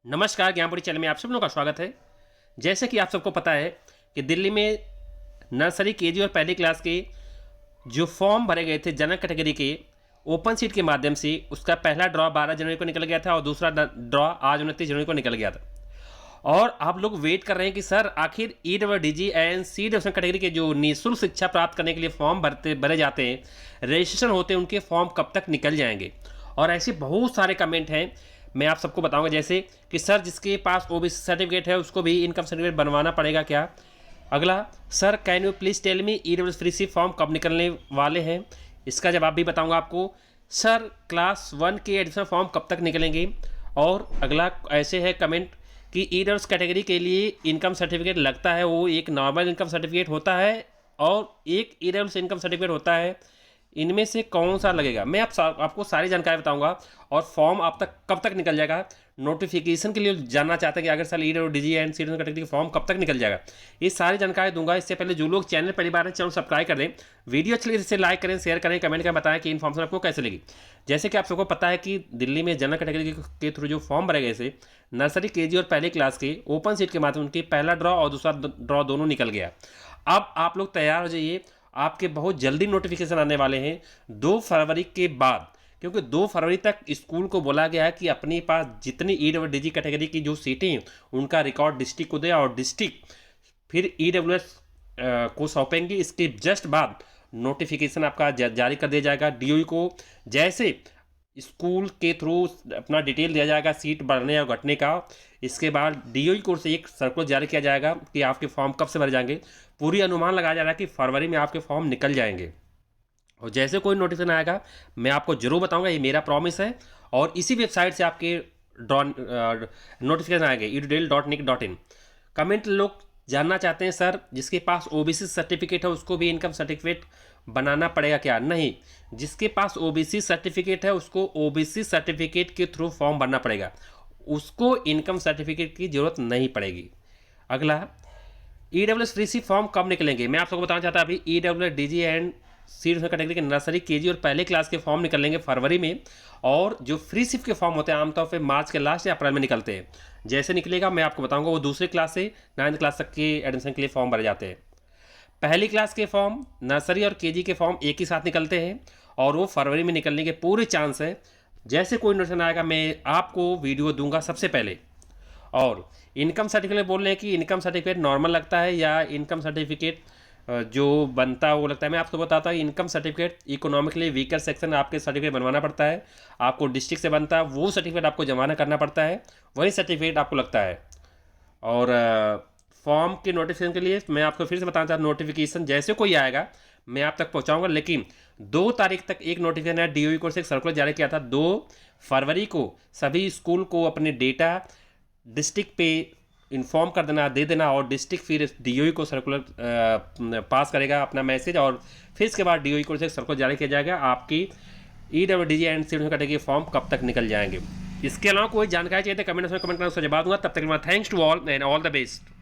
नमस्कार, ज्ञानपुरी चैनल में आप सब लोगों का स्वागत है। जैसे कि आप सबको पता है कि दिल्ली में नर्सरी, केजी और पहली क्लास के जो फॉर्म भरे गए थे जनरल कैटेगरी के ओपन सीट के माध्यम से, उसका पहला ड्रॉ 12 जनवरी को निकल गया था और दूसरा ड्रॉ आज 29 जनवरी को निकल गया था। और आप लोग वेट कर रहे हैं कि सर आखिर EWDG and C division category के जो निःशुल्क शिक्षा प्राप्त करने के लिए फॉर्म भरे जाते हैं, रजिस्ट्रेशन होते हैं, उनके फॉर्म कब तक निकल जाएंगे। और ऐसे बहुत सारे कमेंट हैं, मैं आप सबको बताऊंगा। जैसे कि सर जिसके पास ओबीसी सर्टिफिकेट है उसको भी इनकम सर्टिफिकेट बनवाना पड़ेगा क्या। अगला, sir can you please tell me EWS free C form कब निकलने वाले हैं, इसका जवाब भी बताऊंगा आपको। सर क्लास 1 के एडमिशन फॉर्म कब तक निकलेंगे। और अगला ऐसे है कमेंट कि EWS कैटेगरी के लिए इनकम सर्टिफिकेट लगता है, वो एक नॉर्मल इनकम सर्टिफिकेट होता है और एक EWS इनकम सर्टिफिकेट होता है, इनमें से कौन सा लगेगा। मैं आपको सारी जानकारी बताऊंगा। और फॉर्म आप तक कब तक निकल जाएगा, नोटिफिकेशन के लिए जानना चाहते हैं कि अगर sir EWDG and C category का फॉर्म कब तक निकल जाएगा, ये सारी जानकारी दूंगा। इससे पहले जो लोग चैनल पहली बार है चैनल सब्सक्राइब कर दें, वीडियो अच्छी लगी इसे लाइक करें, शेयर करें, कमेंट करें, बताएं कि इन्फॉर्मेशन आपको कैसे लगी। जैसे कि आप सबको पता है कि दिल्ली में जनरल कैटेगरी के थ्रू जो फॉर्म भरे गए थे नर्सरी, केजी और पहली क्लास के ओपन सीट के माध्यम उनकी पहला ड्रॉ और दूसरा ड्रॉ दोनों निकल गया। अब आप लोग तैयार हो जाइए, आपके बहुत जल्दी नोटिफिकेशन आने वाले हैं 2 फरवरी के बाद, क्योंकि 2 फरवरी तक स्कूल को बोला गया है कि अपने पास जितनी EWDG कैटेगरी की जो सीटें हैं उनका रिकॉर्ड डिस्ट्रिक्ट को दे और डिस्ट्रिक्ट फिर EWS को सौंपेंगे। इसके जस्ट बाद नोटिफिकेशन आपका जारी कर दिया जाएगा DOE को। जैसे स्कूल के थ्रू अपना डिटेल दिया जाएगा सीट बढ़ने और घटने का, इसके बाद DOE को से एक सर्कुलर जारी किया जाएगा कि आपके फॉर्म कब से भरे जाएंगे। पूरी अनुमान लगाया जा रहा है कि फरवरी में आपके फॉर्म निकल जाएंगे। और जैसे कोई नोटिफिकेशन आएगा मैं आपको जरूर बताऊंगा, ये मेरा प्रॉमिस है। और इसी वेबसाइट से आपके नोटिफिकेशन आएंगे edudel.nic.in। कमेंट लोग जानना चाहते हैं सर जिसके पास OBC सर्टिफिकेट है उसको भी इनकम सर्टिफिकेट बनाना पड़ेगा क्या। नहीं, जिसके पास OBC सर्टिफिकेट है उसको OBC सर्टिफिकेट के थ्रू फॉर्म भरना पड़ेगा, उसको इनकम सर्टिफिकेट की जरूरत नहीं पड़ेगी। अगला, EWS फ्री सी फॉर्म कब निकलेंगे, मैं आप सबको बताना चाहता हूँ। अभी EWDG एंड सी कैटेगरी के नर्सरी, केजी और पहले क्लास के फॉर्म निकलेंगे फरवरी में। और जो फ्री शिफ्ट के फॉर्म होते हैं आमतौर पे मार्च के लास्ट या अप्रैल में निकलते हैं। जैसे निकलेगा मैं आपको बताऊंगा। वो दूसरी क्लास से 9th क्लास तक के एडमिशन के लिए फॉर्म भरे जाते हैं। पहली क्लास के फॉर्म, नर्सरी और केजी के फॉर्म एक ही साथ निकलते हैं और वो फरवरी में निकलने के पूरे चांस है। जैसे कोई नोटिफिकेशन आएगा मैं आपको वीडियो दूंगा सबसे पहले। और इनकम सर्टिफिकेट बोल रहे हैं कि इनकम सर्टिफिकेट नॉर्मल लगता है या इनकम सर्टिफिकेट जो बनता है वो लगता है। मैं आपको बताता हूँ, income certificate economically weaker section आपके सर्टिफिकेट बनवाना पड़ता है, आपको डिस्ट्रिक्ट से बनता है, वो सर्टिफिकेट आपको जमा करना पड़ता है, वही सर्टिफिकेट आपको लगता है। और फॉर्म के नोटिफिकेशन के लिए मैं आपको फिर से बताना चाहता हूँ, नोटिफिकेशन जैसे कोई आएगा मैं आप तक पहुँचाऊँगा। लेकिन 2 तारीख तक एक नोटिफिकेशन है, DOE को से एक सर्कुलर जारी किया था। 2 फरवरी को सभी स्कूल को अपने डेटा डिस्ट्रिक्ट पे इन्फॉर्म कर देना, दे देना, और डिस्ट्रिक्ट फिर DOE को सर्कुलर पास करेगा अपना मैसेज, और फिर इसके बाद DOE को से सर्कुलर जारी किया जाएगा आपकी EWDG and C category form कब तक निकल जाएंगे। इसके अलावा कोई जानकारी चाहिए तो कमेंट में कमेंट करना, उसका जवाब दूंगा। तब तक thanks to all and all the best.